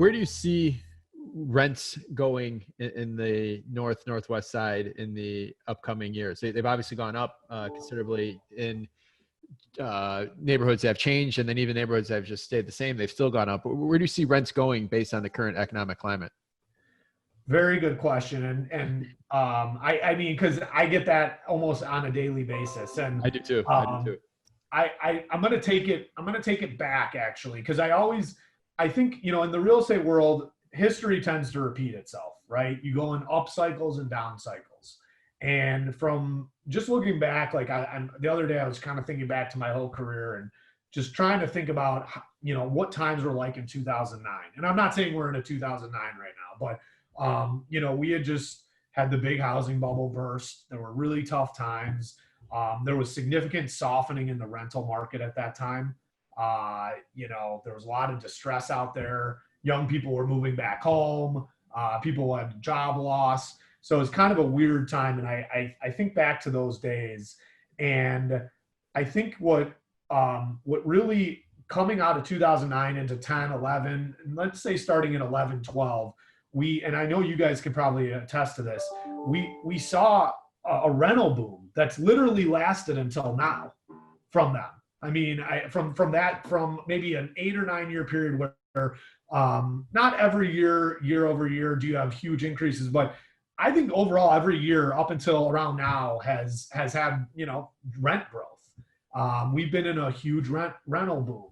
where do you see rents going in the northwest side in the upcoming years? They've obviously gone up considerably in neighborhoods that have changed, and then even neighborhoods that have just stayed the same, they've still gone up. But where do you see rents going based on the current economic climate? Very good question. I mean, because I get that almost on a daily basis. And I do too. I do too. I'm going to take it back actually. Because I think, you know, in the real estate world, history tends to repeat itself, right? You go in up cycles and down cycles. And from just looking back, like the other day, I was kind of thinking back to my whole career and just trying to think about, you know, what times were like in 2009. And I'm not saying we're in a 2009 right now, but you know, we had just had the big housing bubble burst. There were really tough times. There was significant softening in the rental market at that time. You know, there was a lot of distress out there. Young people were moving back home. People had job loss. So it's kind of a weird time. And I think back to those days. And I think what really coming out of 2009 into 10, 11, and let's say starting in 11, 12, and I know you guys can probably attest to this, we saw a rental boom that's literally lasted until now from them. I mean, from maybe an 8 or 9 year period where not every year over year do you have huge increases, but I think overall every year up until around now has had, you know, rent growth. We've been in a huge rental boom.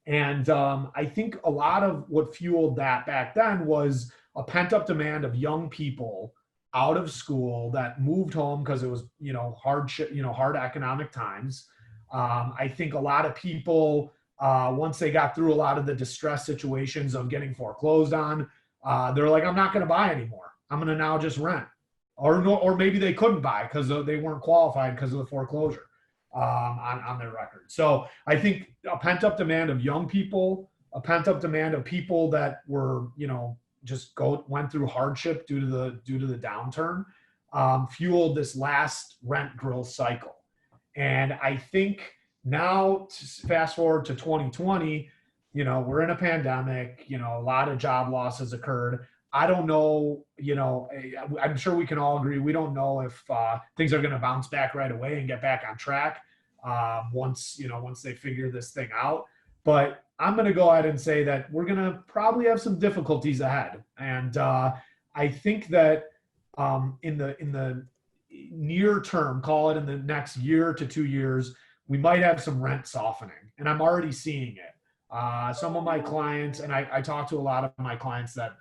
And I think a lot of what fueled that back then was a pent-up demand of young people out of school that moved home because it was, you know, hard economic times. I think a lot of people, once they got through a lot of the distress situations of getting foreclosed on, they're like, I'm not going to buy anymore. I'm going to now just rent. Or maybe they couldn't buy because they weren't qualified because of the foreclosure on their record. So I think a pent-up demand of young people, a pent-up demand of people that were, you know, just went through hardship due to the downturn, fueled this last rent growth cycle. And I think now, fast forward to 2020, you know, we're in a pandemic, you know, a lot of job losses occurred. I don't know, you know, I'm sure we can all agree, we don't know if things are going to bounce back right away and get back on track once they figure this thing out. But I'm going to go ahead and say that we're going to probably have some difficulties ahead. And I think that in the near term, call it in the next year to 2 years, we might have some rent softening. And I'm already seeing it. Some of my clients, and I talk to a lot of my clients that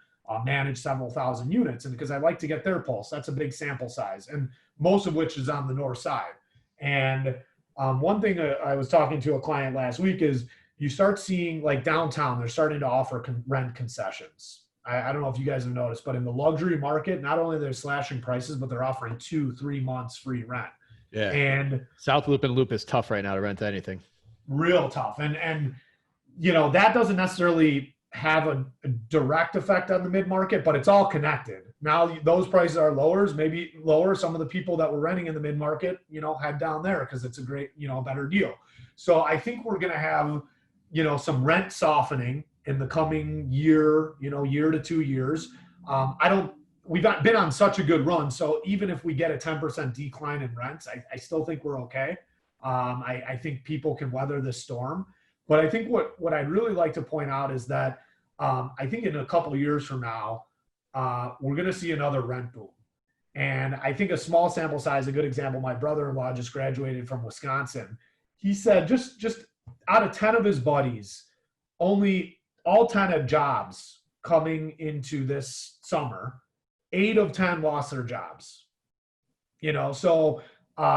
manage several thousand units, and because I like to get their pulse, that's a big sample size, and most of which is on the north side. And one thing I was talking to a client last week is you start seeing, like downtown, they're starting to offer rent concessions. I don't know if you guys have noticed, but in the luxury market, not only they're slashing prices, but they're offering 2-3 months free rent. Yeah. And South Loop and Loop is tough right now to rent anything. Real tough. And you know, that doesn't necessarily have a direct effect on the mid-market, but it's all connected. Now those prices are maybe lower. Some of the people that were renting in the mid-market, you know, head down there because it's a great, you know, better deal. So I think we're going to have, you know, some rent softening in the coming year, you know, year to 2 years. We've been on such a good run. So even if we get a 10% decline in rents, I still think we're okay. I think people can weather this storm. But I think what I'd really like to point out is that I think in a couple of years from now, we're going to see another rent boom. And I think a small sample size, a good example, my brother-in-law just graduated from Wisconsin. He said just out of 10 of his buddies, only all 10 had jobs coming into this summer. 8 of 10 lost their jobs. You know, so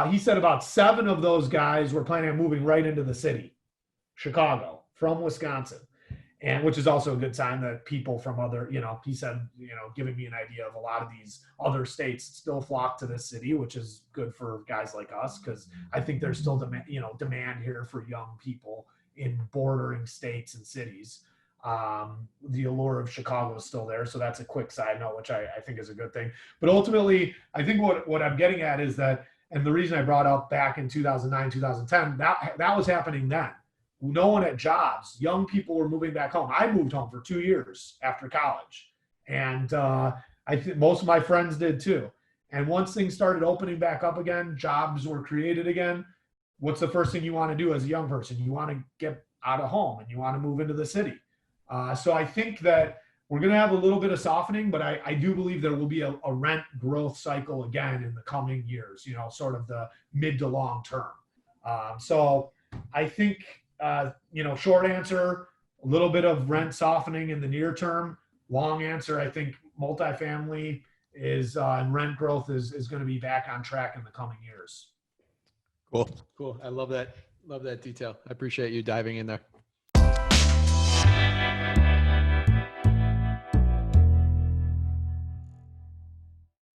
he said about 7 of those guys were planning on moving right into the city, Chicago, from Wisconsin. And which is also a good sign that people from other, you know, he said, you know, giving me an idea of a lot of these other states still flock to this city, which is good for guys like us, because I think there's still demand here for young people in bordering states and cities. The allure of Chicago is still there, so that's a quick side note, which I think is a good thing. But ultimately, I think what I'm getting at is that, and the reason I brought up back in 2009, 2010, that was happening then. no one had jobs. Young people were moving back home. I moved home for 2 years after college. And I think most of my friends did too. And once things started opening back up again, jobs were created again. What's the first thing you want to do as a young person? You want to get out of home and you want to move into the city. So I think that we're going to have a little bit of softening, but I do believe there will be a rent growth cycle again in the coming years, you know, sort of the mid to long term. So I think, you know, short answer, a little bit of rent softening in the near term. Long answer, I think multifamily is and rent growth is going to be back on track in the coming years. Cool. I love that. Love that detail. I appreciate you diving in there.